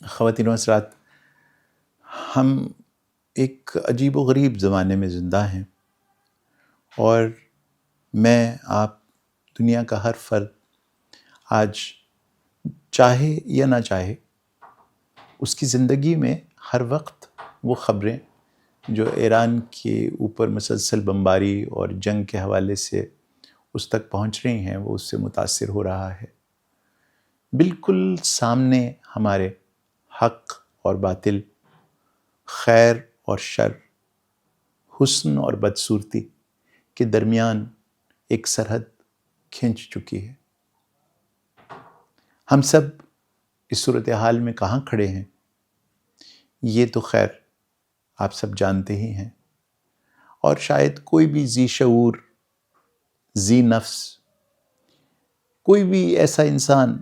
خواتین و حضرات، ہم ایک عجیب و غریب زمانے میں زندہ ہیں، اور میں، آپ، دنیا کا ہر فرد آج چاہے یا نہ چاہے اس کی زندگی میں ہر وقت وہ خبریں جو ایران کے اوپر مسلسل بمباری اور جنگ کے حوالے سے اس تک پہنچ رہی ہیں، وہ اس سے متاثر ہو رہا ہے۔ بالکل سامنے ہمارے حق اور باطل، خیر اور شر، حسن اور بدصورتی کے درمیان ایک سرحد کھنچ چکی ہے۔ ہم سب اس صورتحال میں کہاں کھڑے ہیں، یہ تو خیر آپ سب جانتے ہی ہیں، اور شاید کوئی بھی ذی شعور، ذی نفس، کوئی بھی ایسا انسان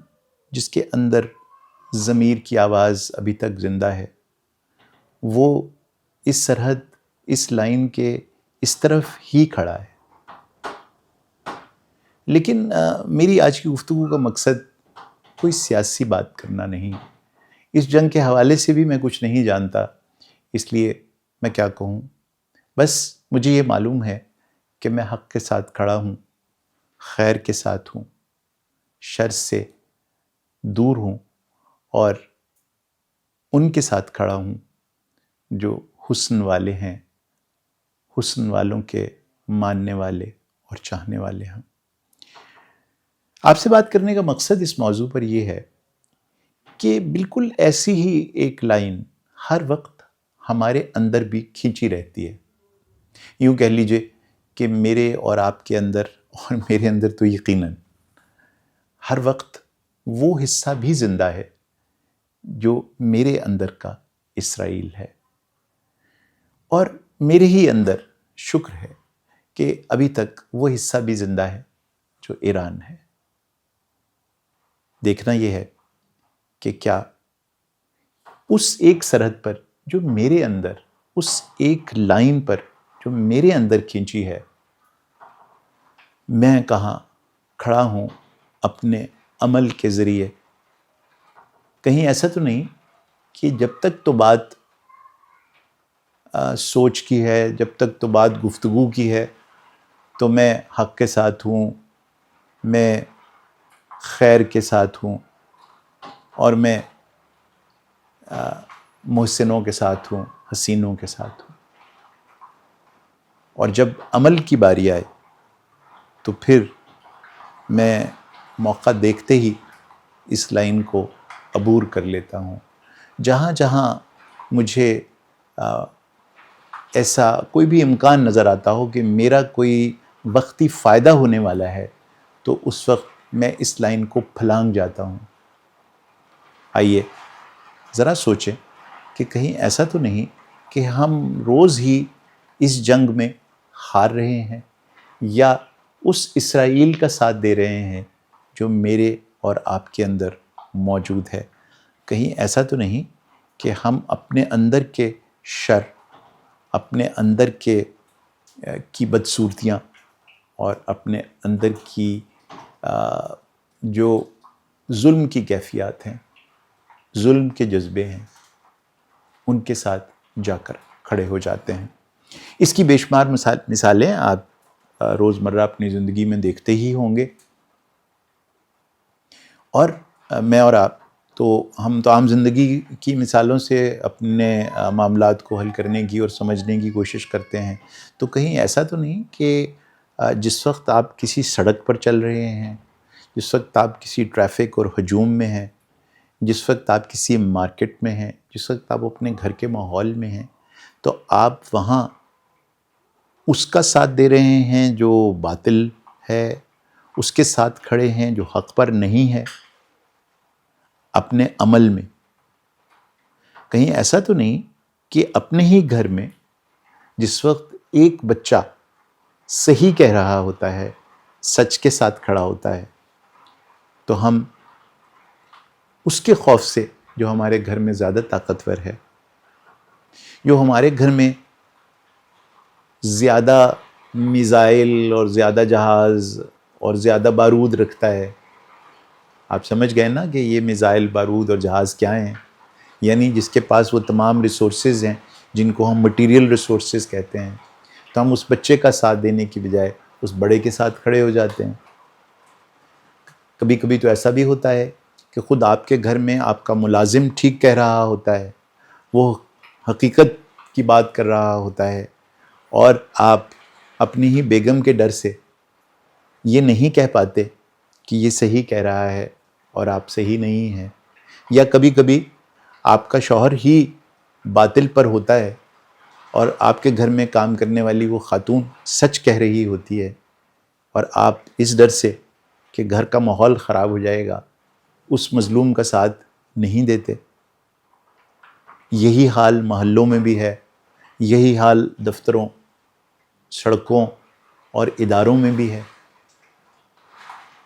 جس کے اندر ضمیر کی آواز ابھی تک زندہ ہے، وہ اس سرحد، اس لائن کے اس طرف ہی کھڑا ہے۔ لیکن میری آج کی گفتگو کا مقصد کوئی سیاسی بات کرنا نہیں، اس جنگ کے حوالے سے بھی میں کچھ نہیں جانتا، اس لیے میں کیا کہوں۔ بس مجھے یہ معلوم ہے کہ میں حق کے ساتھ کھڑا ہوں، خیر کے ساتھ ہوں، شر سے دور ہوں، اور ان کے ساتھ کھڑا ہوں جو حسن والے ہیں، حسن والوں کے ماننے والے اور چاہنے والے ہیں۔ آپ سے بات کرنے کا مقصد اس موضوع پر یہ ہے کہ بالکل ایسی ہی ایک لائن ہر وقت ہمارے اندر بھی کھینچی رہتی ہے۔ یوں کہہ لیجئے کہ میرے اور آپ کے اندر، اور میرے اندر تو یقیناً، ہر وقت وہ حصہ بھی زندہ ہے جو میرے اندر کا اسرائیل ہے، اور میرے ہی اندر شکر ہے کہ ابھی تک وہ حصہ بھی زندہ ہے جو ایران ہے۔ دیکھنا یہ ہے کہ کیا اس ایک سرحد پر جو میرے اندر، اس ایک لائن پر جو میرے اندر کھینچی ہے، میں کہاں کھڑا ہوں اپنے عمل کے ذریعے۔ کہیں ایسا تو نہیں کہ جب تک تو بات سوچ کی ہے، جب تک تو بات گفتگو کی ہے، تو میں حق کے ساتھ ہوں، میں خیر کے ساتھ ہوں، اور میں محسنوں کے ساتھ ہوں، حسینوں کے ساتھ ہوں، اور جب عمل کی باری آئے تو پھر میں موقع دیکھتے ہی اس لائن کو عبور کر لیتا ہوں۔ جہاں جہاں مجھے ایسا کوئی بھی امکان نظر آتا ہو کہ میرا کوئی وقتی فائدہ ہونے والا ہے، تو اس وقت میں اس لائن کو پھلانگ جاتا ہوں۔ آئیے ذرا سوچیں کہ کہیں ایسا تو نہیں کہ ہم روز ہی اس جنگ میں ہار رہے ہیں، یا اس اسرائیل کا ساتھ دے رہے ہیں جو میرے اور آپ کے اندر موجود ہے۔ کہیں ایسا تو نہیں کہ ہم اپنے اندر کے شر، اپنے اندر کی بدصورتیاں، اور اپنے اندر کی جو ظلم کی کیفیات ہیں، ظلم کے جذبے ہیں، ان کے ساتھ جا کر کھڑے ہو جاتے ہیں۔ اس کی بے شمار مثالیں آپ روزمرہ اپنی زندگی میں دیکھتے ہی ہوں گے، اور میں اور آپ ہم تو عام زندگی کی مثالوں سے اپنے معاملات کو حل کرنے کی اور سمجھنے کی کوشش کرتے ہیں۔ تو کہیں ایسا تو نہیں کہ جس وقت آپ کسی سڑک پر چل رہے ہیں، جس وقت آپ کسی ٹریفک اور ہجوم میں ہیں، جس وقت آپ کسی مارکیٹ میں ہیں، جس وقت آپ اپنے گھر کے ماحول میں ہیں، تو آپ وہاں اس کا ساتھ دے رہے ہیں جو باطل ہے، اس کے ساتھ کھڑے ہیں جو حق پر نہیں ہے اپنے عمل میں۔ کہیں ایسا تو نہیں کہ اپنے ہی گھر میں جس وقت ایک بچہ صحیح کہہ رہا ہوتا ہے، سچ کے ساتھ کھڑا ہوتا ہے، تو ہم اس کے خوف سے، جو ہمارے گھر میں زیادہ طاقتور ہے، جو ہمارے گھر میں زیادہ میزائل اور زیادہ جہاز اور زیادہ بارود رکھتا ہے، آپ سمجھ گئے نا کہ یہ میزائل، بارود اور جہاز کیا ہیں؟ یعنی جس کے پاس وہ تمام ریسورسز ہیں جن کو ہم مٹیریل ریسورسز کہتے ہیں، تو ہم اس بچے کا ساتھ دینے کی بجائے اس بڑے کے ساتھ کھڑے ہو جاتے ہیں۔ کبھی کبھی تو ایسا بھی ہوتا ہے کہ خود آپ کے گھر میں آپ کا ملازم ٹھیک کہہ رہا ہوتا ہے، وہ حقیقت کی بات کر رہا ہوتا ہے، اور آپ اپنی ہی بیگم کے ڈر سے یہ نہیں کہہ پاتے کہ یہ صحیح کہہ رہا ہے اور آپ صحیح نہیں ہیں۔ یا کبھی کبھی آپ کا شوہر ہی باطل پر ہوتا ہے اور آپ کے گھر میں کام کرنے والی وہ خاتون سچ کہہ رہی ہوتی ہے، اور آپ اس ڈر سے کہ گھر کا ماحول خراب ہو جائے گا اس مظلوم کا ساتھ نہیں دیتے۔ یہی حال محلوں میں بھی ہے، یہی حال دفتروں، سڑکوں اور اداروں میں بھی ہے۔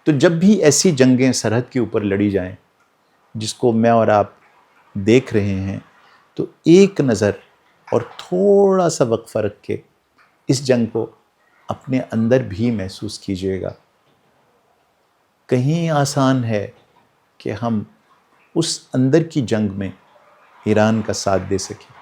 تو جب بھی ایسی جنگیں سرحد کے اوپر لڑی جائیں جس کو میں اور آپ دیکھ رہے ہیں، تو ایک نظر اور تھوڑا سا وقفہ رکھ کے اس جنگ کو اپنے اندر بھی محسوس کیجیے گا۔ کہیں آسان ہے کہ ہم اس اندر کی جنگ میں ایران کا ساتھ دے سکیں۔